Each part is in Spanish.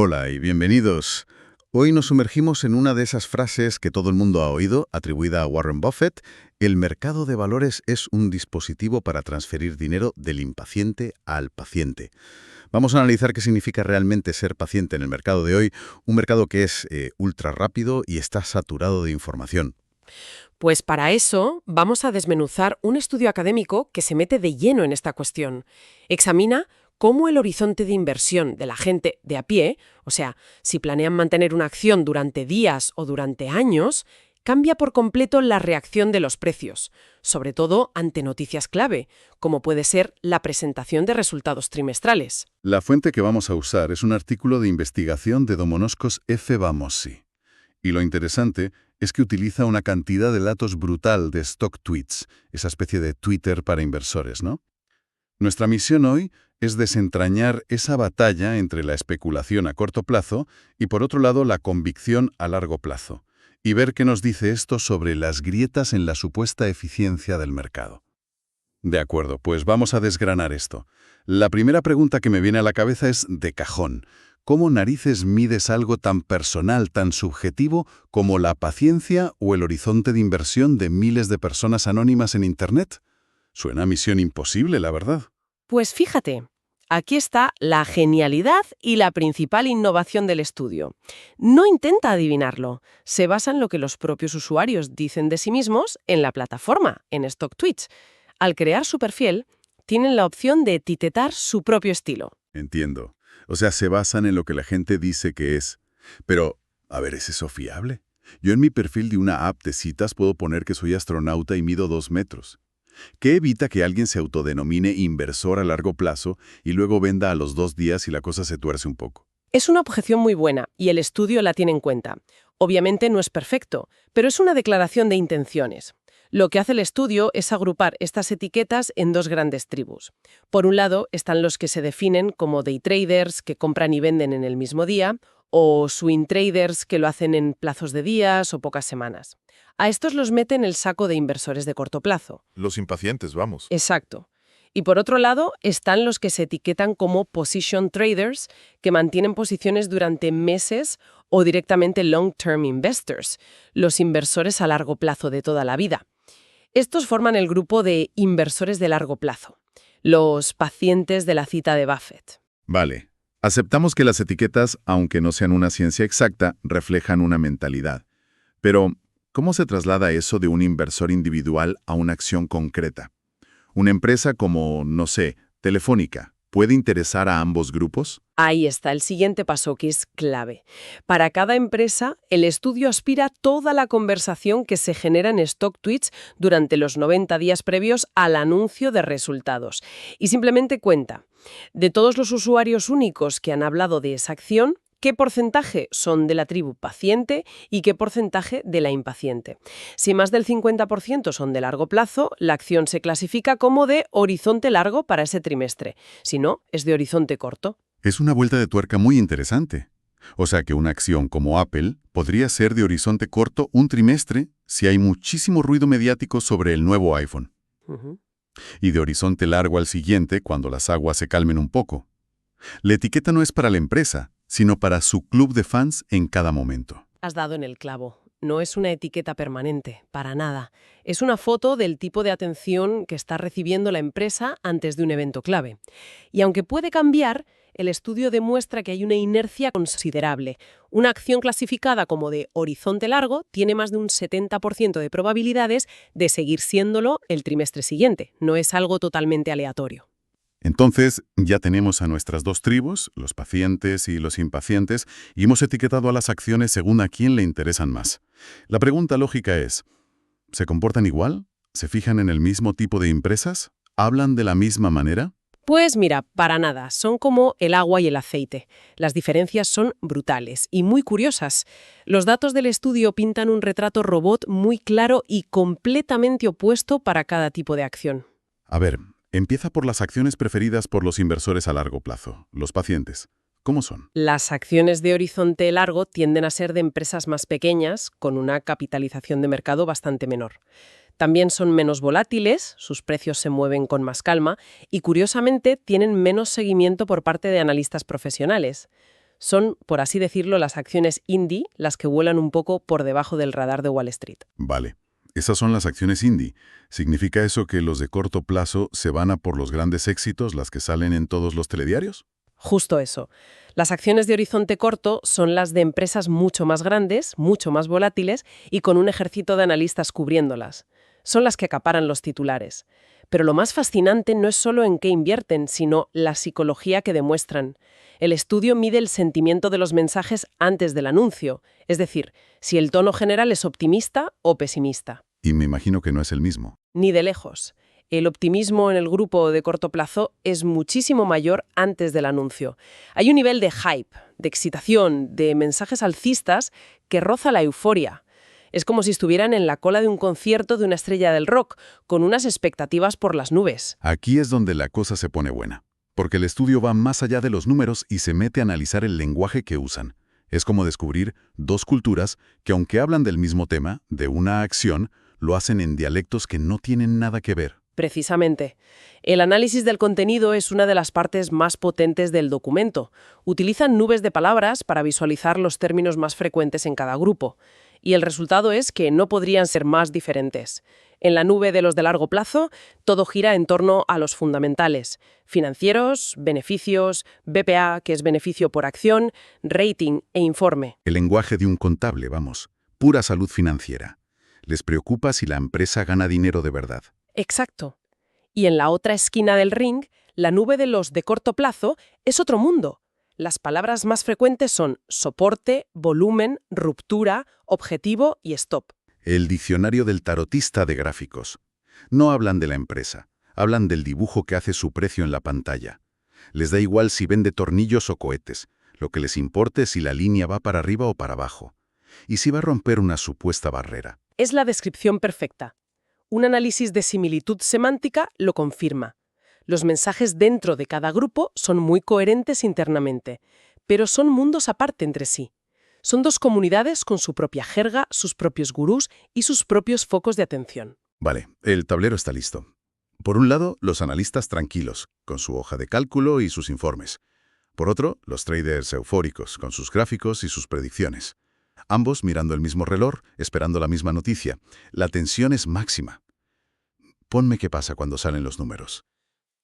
Hola y bienvenidos. Hoy nos sumergimos en una de esas frases que todo el mundo ha oído, atribuida a Warren Buffett: el mercado de valores es un dispositivo para transferir dinero del impaciente al paciente. Vamos a analizar qué significa realmente ser paciente en el mercado de hoy, un mercado que es ultra rápido y está saturado de información. Pues para eso vamos a desmenuzar un estudio académico que se mete de lleno en esta cuestión. Examina cómo el horizonte de inversión de la gente de a pie, o sea, si planean mantener una acción durante días o durante años, cambia por completo la reacción de los precios, sobre todo ante noticias clave, como puede ser la presentación de resultados trimestrales. La fuente que vamos a usar es un artículo de investigación de Domonoskos F. Vamossi. Y lo interesante es que utiliza una cantidad de datos brutal de stock tweets, esa especie de Twitter para inversores, ¿no? Nuestra misión hoy es desentrañar esa batalla entre la especulación a corto plazo y, por otro lado, la convicción a largo plazo, y ver qué nos dice esto sobre las grietas en la supuesta eficiencia del mercado. De acuerdo, pues vamos a desgranar esto. La primera pregunta que me viene a la cabeza es de cajón. ¿Cómo narices mides algo tan personal, tan subjetivo como la paciencia o el horizonte de inversión de miles de personas anónimas en Internet? Suena a misión imposible, la verdad. Pues fíjate, aquí está la genialidad y la principal innovación del estudio. No intenta adivinarlo, se basa en lo que los propios usuarios dicen de sí mismos en la plataforma, en StockTwits. Al crear su perfil, tienen la opción de etiquetar su propio estilo. Entiendo. O sea, se basan en lo que la gente dice que es. Pero, a ver, ¿es eso fiable? Yo en mi perfil de una app de citas puedo poner que soy astronauta y mido 2 metros. ¿Qué evita que alguien se autodenomine inversor a largo plazo y luego venda a los 2 días y la cosa se tuerce un poco? Es una objeción muy buena y el estudio la tiene en cuenta. Obviamente no es perfecto, pero es una declaración de intenciones. Lo que hace el estudio es agrupar estas etiquetas en dos grandes tribus. Por un lado están los que se definen como day traders, que compran y venden en el mismo día, o swing traders, que lo hacen en plazos de días o pocas semanas. A estos los mete en el saco de inversores de corto plazo. Los impacientes, vamos. Exacto. Y por otro lado están los que se etiquetan como position traders, que mantienen posiciones durante meses, o directamente long-term investors, los inversores a largo plazo de toda la vida. Estos forman el grupo de inversores de largo plazo, los pacientes de la cita de Buffett. Vale. Aceptamos que las etiquetas, aunque no sean una ciencia exacta, reflejan una mentalidad. Pero, ¿cómo se traslada eso de un inversor individual a una acción concreta? Una empresa como, no sé, Telefónica, ¿puede interesar a ambos grupos? Ahí está el siguiente paso, que es clave. Para cada empresa, el estudio aspira toda la conversación que se genera en StockTwits durante los 90 días previos al anuncio de resultados. Y simplemente cuenta, de todos los usuarios únicos que han hablado de esa acción, ¿qué porcentaje son de la tribu paciente y qué porcentaje de la impaciente? Si más del 50% son de largo plazo, la acción se clasifica como de horizonte largo para ese trimestre. Si no, es de horizonte corto. Es una vuelta de tuerca muy interesante. O sea que una acción como Apple podría ser de horizonte corto un trimestre si hay muchísimo ruido mediático sobre el nuevo iPhone. Ujú. Y de horizonte largo al siguiente cuando las aguas se calmen un poco. La etiqueta no es para la empresa, sino para su club de fans en cada momento. Has dado en el clavo. No es una etiqueta permanente, para nada. Es una foto del tipo de atención que está recibiendo la empresa antes de un evento clave. Y aunque puede cambiar, el estudio demuestra que hay una inercia considerable. Una acción clasificada como de horizonte largo tiene más de un 70% de probabilidades de seguir siéndolo el trimestre siguiente. No es algo totalmente aleatorio. Entonces, ya tenemos a nuestras dos tribus, los pacientes y los impacientes, y hemos etiquetado a las acciones según a quién le interesan más. La pregunta lógica es, ¿se comportan igual? ¿Se fijan en el mismo tipo de empresas? ¿Hablan de la misma manera? Pues mira, para nada, son como el agua y el aceite. Las diferencias son brutales y muy curiosas. Los datos del estudio pintan un retrato robot muy claro y completamente opuesto para cada tipo de acción. A ver, empieza por las acciones preferidas por los inversores a largo plazo, los pacientes. ¿Cómo son? Las acciones de horizonte largo tienden a ser de empresas más pequeñas, con una capitalización de mercado bastante menor. También son menos volátiles, sus precios se mueven con más calma y, curiosamente, tienen menos seguimiento por parte de analistas profesionales. Son, por así decirlo, las acciones indie las que vuelan un poco por debajo del radar de Wall Street. Vale. Esas son las acciones indie. ¿Significa eso que los de corto plazo se van a por los grandes éxitos, las que salen en todos los telediarios? Justo eso. Las acciones de horizonte corto son las de empresas mucho más grandes, mucho más volátiles y con un ejército de analistas cubriéndolas. Son las que acaparan los titulares. Pero lo más fascinante no es solo en qué invierten, sino la psicología que demuestran. El estudio mide el sentimiento de los mensajes antes del anuncio, es decir, si el tono general es optimista o pesimista. Y me imagino que no es el mismo. Ni de lejos. El optimismo en el grupo de corto plazo es muchísimo mayor antes del anuncio. Hay un nivel de hype, de excitación, de mensajes alcistas que roza la euforia. Es como si estuvieran en la cola de un concierto de una estrella del rock, con unas expectativas por las nubes. Aquí es donde la cosa se pone buena, porque el estudio va más allá de los números y se mete a analizar el lenguaje que usan. Es como descubrir dos culturas que, aunque hablan del mismo tema, de una acción, lo hacen en dialectos que no tienen nada que ver. Precisamente. El análisis del contenido es una de las partes más potentes del documento. Utilizan nubes de palabras para visualizar los términos más frecuentes en cada grupo. Y el resultado es que no podrían ser más diferentes. En la nube de los de largo plazo, todo gira en torno a los fundamentales: financieros, beneficios, BPA, que es beneficio por acción, rating e informe. El lenguaje de un contable, vamos. Pura salud financiera. Les preocupa si la empresa gana dinero de verdad. Exacto. Y en la otra esquina del ring, la nube de los de corto plazo es otro mundo. Las palabras más frecuentes son soporte, volumen, ruptura, objetivo y stop. El diccionario del tarotista de gráficos. No hablan de la empresa, hablan del dibujo que hace su precio en la pantalla. Les da igual si vende tornillos o cohetes, lo que les importa es si la línea va para arriba o para abajo, y si va a romper una supuesta barrera. Es la descripción perfecta. Un análisis de similitud semántica lo confirma. Los mensajes dentro de cada grupo son muy coherentes internamente, pero son mundos aparte entre sí. Son dos comunidades con su propia jerga, sus propios gurús y sus propios focos de atención. Vale, el tablero está listo. Por un lado, los analistas tranquilos, con su hoja de cálculo y sus informes. Por otro, los traders eufóricos, con sus gráficos y sus predicciones. Ambos mirando el mismo reloj, esperando la misma noticia. La tensión es máxima. Ponme qué pasa cuando salen los números.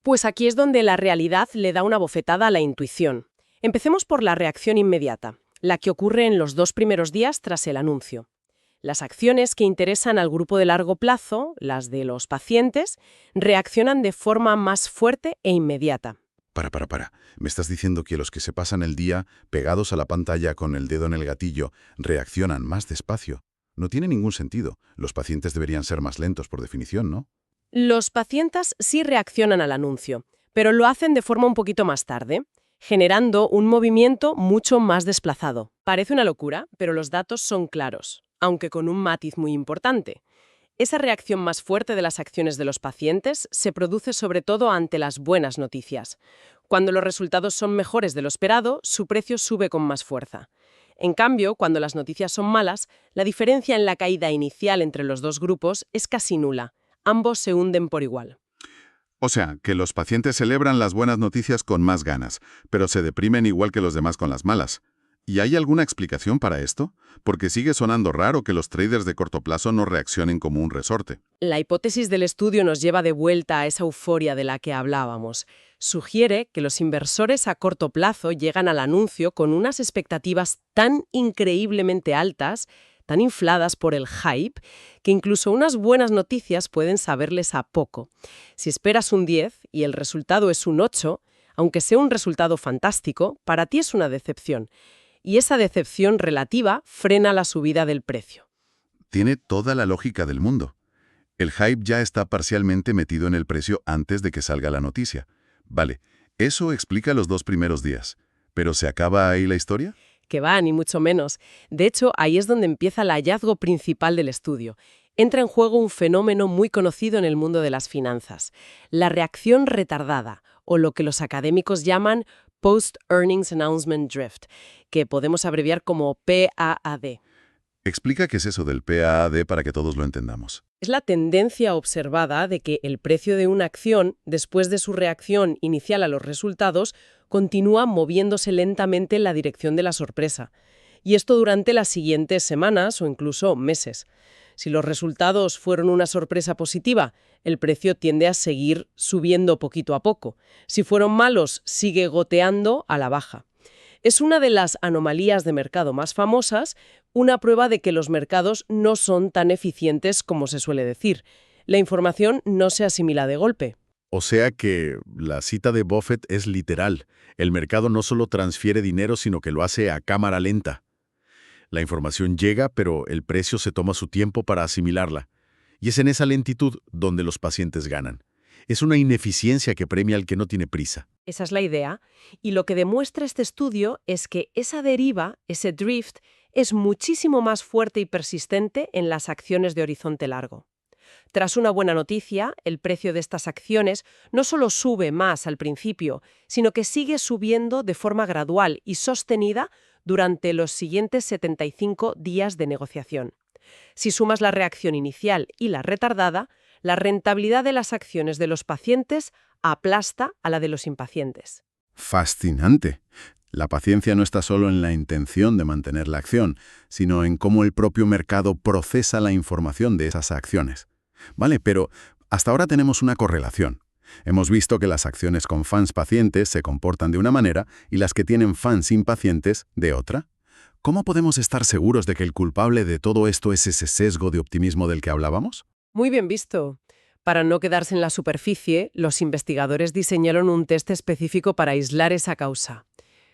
Pues aquí es donde la realidad le da una bofetada a la intuición. Empecemos por la reacción inmediata, la que ocurre en los 2 primeros días tras el anuncio. Las acciones que interesan al grupo de largo plazo, las de los pacientes, reaccionan de forma más fuerte e inmediata. Para. ¿Me estás diciendo que los que se pasan el día pegados a la pantalla con el dedo en el gatillo reaccionan más despacio? No tiene ningún sentido. Los pacientes deberían ser más lentos por definición, ¿no? Los pacientes sí reaccionan al anuncio, pero lo hacen de forma un poquito más tarde, generando un movimiento mucho más desplazado. Parece una locura, pero los datos son claros, aunque con un matiz muy importante. Esa reacción más fuerte de las acciones de los pacientes se produce sobre todo ante las buenas noticias. Cuando los resultados son mejores de lo esperado, su precio sube con más fuerza. En cambio, cuando las noticias son malas, la diferencia en la caída inicial entre los dos grupos es casi nula. Ambos se hunden por igual. O sea, que los pacientes celebran las buenas noticias con más ganas, pero se deprimen igual que los demás con las malas. ¿Y hay alguna explicación para esto? Porque sigue sonando raro que los traders de corto plazo no reaccionen como un resorte. La hipótesis del estudio nos lleva de vuelta a esa euforia de la que hablábamos. Sugiere que los inversores a corto plazo llegan al anuncio con unas expectativas tan increíblemente altas, tan infladas por el hype, que incluso unas buenas noticias pueden saberles a poco. Si esperas un 10 y el resultado es un 8, aunque sea un resultado fantástico, para ti es una decepción. Y esa decepción relativa frena la subida del precio. Tiene toda la lógica del mundo. El hype ya está parcialmente metido en el precio antes de que salga la noticia. Vale, eso explica los 2 primeros días. ¿Pero se acaba ahí la historia? Que va, ni mucho menos. De hecho, ahí es donde empieza el hallazgo principal del estudio. Entra en juego un fenómeno muy conocido en el mundo de las finanzas: la reacción retardada, o lo que los académicos llaman Post-Earnings Announcement Drift, que podemos abreviar como PAAD. Explica qué es eso del PAAD para que todos lo entendamos. Es la tendencia observada de que el precio de una acción, después de su reacción inicial a los resultados, continúa moviéndose lentamente en la dirección de la sorpresa. Y esto durante las siguientes semanas o incluso meses. Si los resultados fueron una sorpresa positiva, el precio tiende a seguir subiendo poquito a poco. Si fueron malos, sigue goteando a la baja. Es una de las anomalías de mercado más famosas, una prueba de que los mercados no son tan eficientes como se suele decir. La información no se asimila de golpe. O sea que la cita de Buffett es literal. El mercado no solo transfiere dinero, sino que lo hace a cámara lenta. La información llega, pero el precio se toma su tiempo para asimilarla. Y es en esa lentitud donde los pacientes ganan. Es una ineficiencia que premia al que no tiene prisa. Esa es la idea. Y lo que demuestra este estudio es que esa deriva, ese drift, es muchísimo más fuerte y persistente en las acciones de horizonte largo. Tras una buena noticia, el precio de estas acciones no solo sube más al principio, sino que sigue subiendo de forma gradual y sostenida durante los siguientes 75 días de negociación. Si sumas la reacción inicial y la retardada, la rentabilidad de las acciones de los pacientes aplasta a la de los impacientes. Fascinante. La paciencia no está solo en la intención de mantener la acción, sino en cómo el propio mercado procesa la información de esas acciones. Vale, pero hasta ahora tenemos una correlación. Hemos visto que las acciones con fans pacientes se comportan de una manera y las que tienen fans impacientes de otra. ¿Cómo podemos estar seguros de que el culpable de todo esto es ese sesgo de optimismo del que hablábamos? Muy bien visto. Para no quedarse en la superficie, los investigadores diseñaron un test específico para aislar esa causa.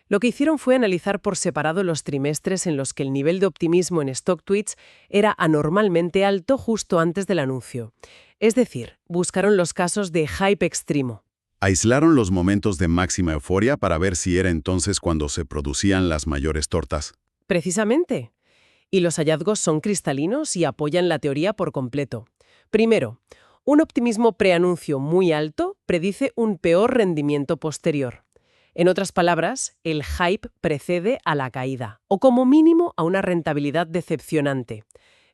Lo que hicieron fue analizar por separado los trimestres en los que el nivel de optimismo en StockTwits era anormalmente alto justo antes del anuncio. Es decir, buscaron los casos de hype extremo. Aislaron los momentos de máxima euforia para ver si era entonces cuando se producían las mayores tortas. Precisamente. Y los hallazgos son cristalinos y apoyan la teoría por completo. Primero, un optimismo preanuncio muy alto predice un peor rendimiento posterior. En otras palabras, el hype precede a la caída, o como mínimo a una rentabilidad decepcionante.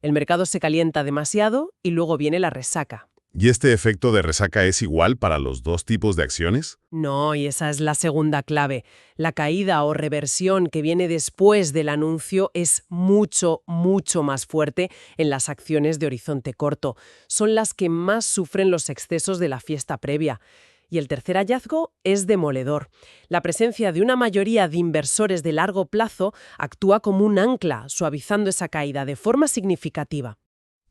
El mercado se calienta demasiado y luego viene la resaca. ¿Y este efecto de resaca es igual para los dos tipos de acciones? No, y esa es la segunda clave. La caída o reversión que viene después del anuncio es mucho, mucho más fuerte en las acciones de horizonte corto. Son las que más sufren los excesos de la fiesta previa. Y el tercer hallazgo es demoledor. La presencia de una mayoría de inversores de largo plazo actúa como un ancla, suavizando esa caída de forma significativa.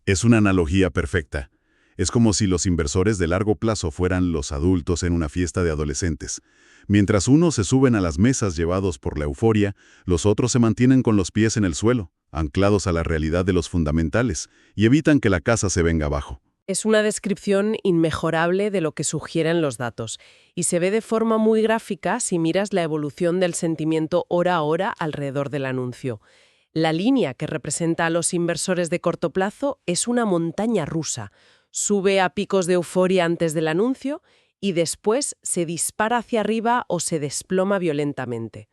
Es una analogía perfecta. Es como si los inversores de largo plazo fueran los adultos en una fiesta de adolescentes. Mientras unos se suben a las mesas llevados por la euforia, los otros se mantienen con los pies en el suelo, anclados a la realidad de los fundamentales, y evitan que la casa se venga abajo. Es una descripción inmejorable de lo que sugieren los datos, y se ve de forma muy gráfica si miras la evolución del sentimiento hora a hora alrededor del anuncio. La línea que representa a los inversores de corto plazo es una montaña rusa. Sube a picos de euforia antes del anuncio y después se dispara hacia arriba o se desploma violentamente.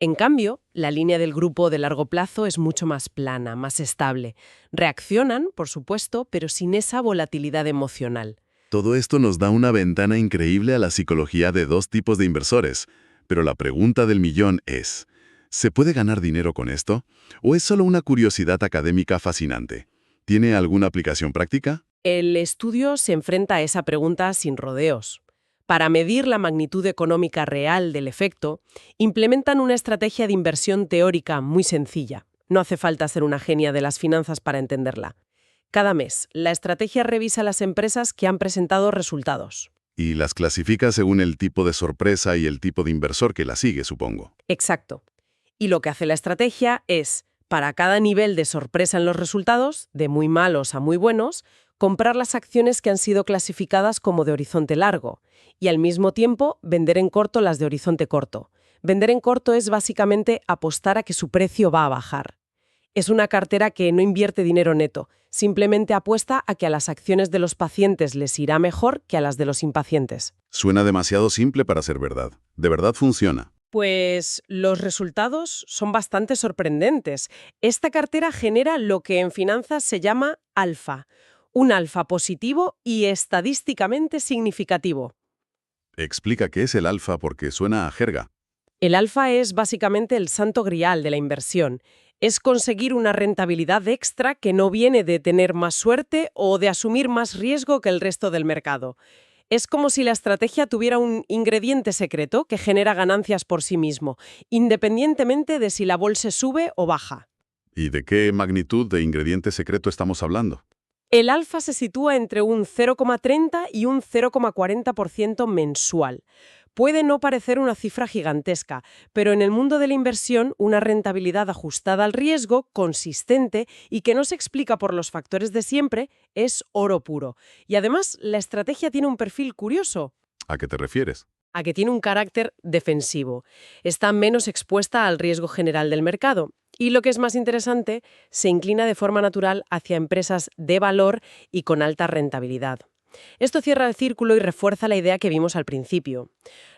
En cambio, la línea del grupo de largo plazo es mucho más plana, más estable. Reaccionan, por supuesto, pero sin esa volatilidad emocional. Todo esto nos da una ventana increíble a la psicología de dos tipos de inversores. Pero la pregunta del millón es, ¿se puede ganar dinero con esto? ¿O es solo una curiosidad académica fascinante? ¿Tiene alguna aplicación práctica? El estudio se enfrenta a esa pregunta sin rodeos. Para medir la magnitud económica real del efecto, implementan una estrategia de inversión teórica muy sencilla. No hace falta ser una genia de las finanzas para entenderla. Cada mes, la estrategia revisa las empresas que han presentado resultados. Y las clasifica según el tipo de sorpresa y el tipo de inversor que la sigue, supongo. Exacto. Y lo que hace la estrategia es, para cada nivel de sorpresa en los resultados, de muy malos a muy buenos, comprar las acciones que han sido clasificadas como de horizonte largo y al mismo tiempo vender en corto las de horizonte corto. Vender en corto es básicamente apostar a que su precio va a bajar. Es una cartera que no invierte dinero neto, simplemente apuesta a que a las acciones de los pacientes les irá mejor que a las de los impacientes. Suena demasiado simple para ser verdad. ¿De verdad funciona? Pues los resultados son bastante sorprendentes. Esta cartera genera lo que en finanzas se llama alfa. Un alfa positivo y estadísticamente significativo. Explica qué es el alfa porque suena a jerga. El alfa es básicamente el santo grial de la inversión. Es conseguir una rentabilidad extra que no viene de tener más suerte o de asumir más riesgo que el resto del mercado. Es como si la estrategia tuviera un ingrediente secreto que genera ganancias por sí mismo, independientemente de si la bolsa sube o baja. ¿Y de qué magnitud de ingrediente secreto estamos hablando? El alfa se sitúa entre un 0,30 y un 0,40% mensual. Puede no parecer una cifra gigantesca, pero en el mundo de la inversión, una rentabilidad ajustada al riesgo, consistente y que no se explica por los factores de siempre, es oro puro. Y además, la estrategia tiene un perfil curioso, ¿A qué te refieres? a que tiene un carácter defensivo. Está menos expuesta al riesgo general del mercado. Y lo que es más interesante, se inclina de forma natural hacia empresas de valor y con alta rentabilidad. Esto cierra el círculo y refuerza la idea que vimos al principio.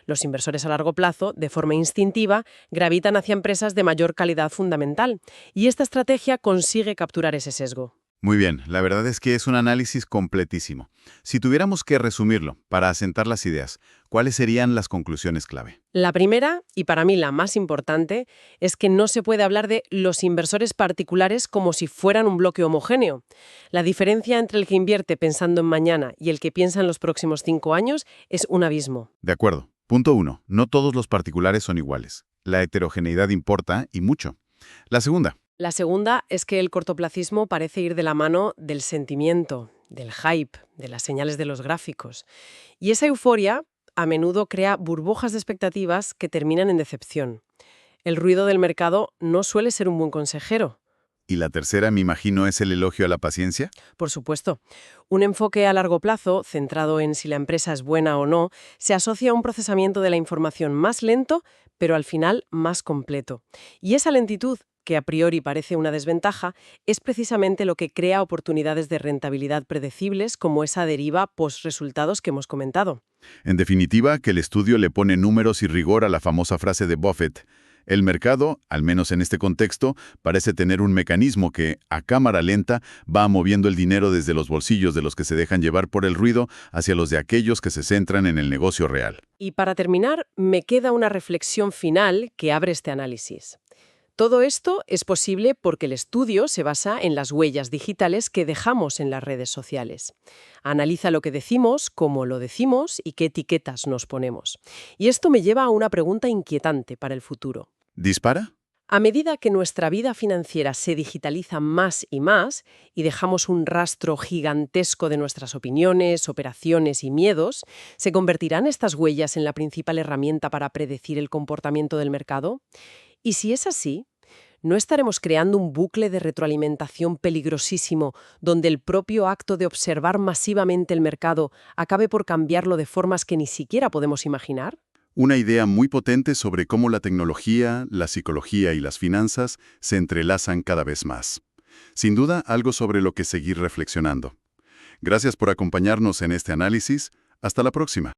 Los inversores a largo plazo, de forma instintiva, gravitan hacia empresas de mayor calidad fundamental, y esta estrategia consigue capturar ese sesgo. Muy bien, la verdad es que es un análisis completísimo. Si tuviéramos que resumirlo, para asentar las ideas, ¿cuáles serían las conclusiones clave? La primera, y para mí la más importante, es que no se puede hablar de los inversores particulares como si fueran un bloque homogéneo. La diferencia entre el que invierte pensando en mañana y el que piensa en los próximos 5 años es un abismo. De acuerdo. Punto 1. No todos los particulares son iguales. La heterogeneidad importa y mucho. La segunda. La segunda es que el cortoplacismo parece ir de la mano del sentimiento, del hype, de las señales de los gráficos. Y esa euforia a menudo crea burbujas de expectativas que terminan en decepción. El ruido del mercado no suele ser un buen consejero. Y la tercera, me imagino, es el elogio a la paciencia. Por supuesto, un enfoque a largo plazo, centrado en si la empresa es buena o no, se asocia a un procesamiento de la información más lento, pero al final más completo. Y esa lentitud, que a priori parece una desventaja, es precisamente lo que crea oportunidades de rentabilidad predecibles como esa deriva post-resultados que hemos comentado. En definitiva, que el estudio le pone números y rigor a la famosa frase de Buffett. El mercado, al menos en este contexto, parece tener un mecanismo que, a cámara lenta, va moviendo el dinero desde los bolsillos de los que se dejan llevar por el ruido hacia los de aquellos que se centran en el negocio real. Y para terminar, me queda una reflexión final que abre este análisis. Todo esto es posible porque el estudio se basa en las huellas digitales que dejamos en las redes sociales. Analiza lo que decimos, cómo lo decimos y qué etiquetas nos ponemos. Y esto me lleva a una pregunta inquietante para el futuro. ¿Dispara? A medida que nuestra vida financiera se digitaliza más y dejamos un rastro gigantesco de nuestras opiniones, operaciones y miedos, ¿se convertirán estas huellas en la principal herramienta para predecir el comportamiento del mercado? Y si es así, ¿no estaremos creando un bucle de retroalimentación peligrosísimo donde el propio acto de observar masivamente el mercado acabe por cambiarlo de formas que ni siquiera podemos imaginar? Una idea muy potente sobre cómo la tecnología, la psicología y las finanzas se entrelazan cada vez más. Sin duda, algo sobre lo que seguir reflexionando. Gracias por acompañarnos en este análisis. Hasta la próxima.